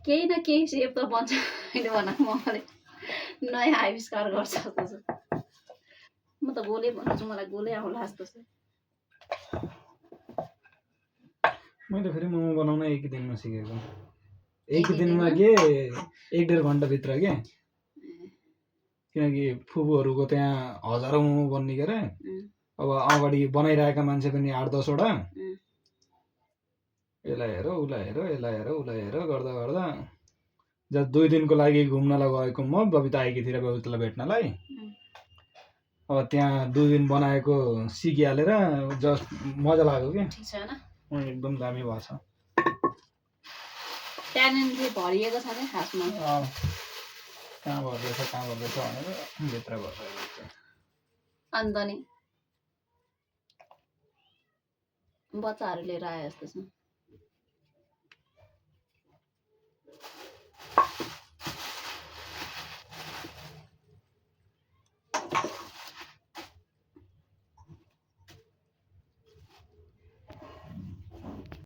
केही न केही सेप त बन्छ होइन भन मैले नयाँ आविष्कार गर्छ जस्तो छ म त गोले भन्छु मलाई गोले आउला जस्तो छ मैले फेरि मोमो बनाउन एक दिनमा सिकेको एक दिनमा के 1.5 घन्टाभित्र के किनकि फुपूहरूको त्यहाँ हजारौँ मोमो बन्ने के अरे अब अगाडि बनाइरहेका मान्छे पनि 8-10 वटा यसलाई हेर उसलाई हेर यसलाई हेर उसलाई हेर गर्दा गर्दा जब 2 दिनको लागि घुम्नलाई गएको म बबिता आएकी थिए बबितालाई भेट्नलाई अब त्यहाँ 2 दिन बनाएको सिकिहालेर जस्ट मजा लाग्यो के ठिक छ हैन एकदम दामी भएको छ ट्यालेन्टले भरिएको छ के खासमा कहाँ भर्दैछ भनेर भित्र भर्छ अन्त नि बच्चाहरू लिएर आए जस्तो छ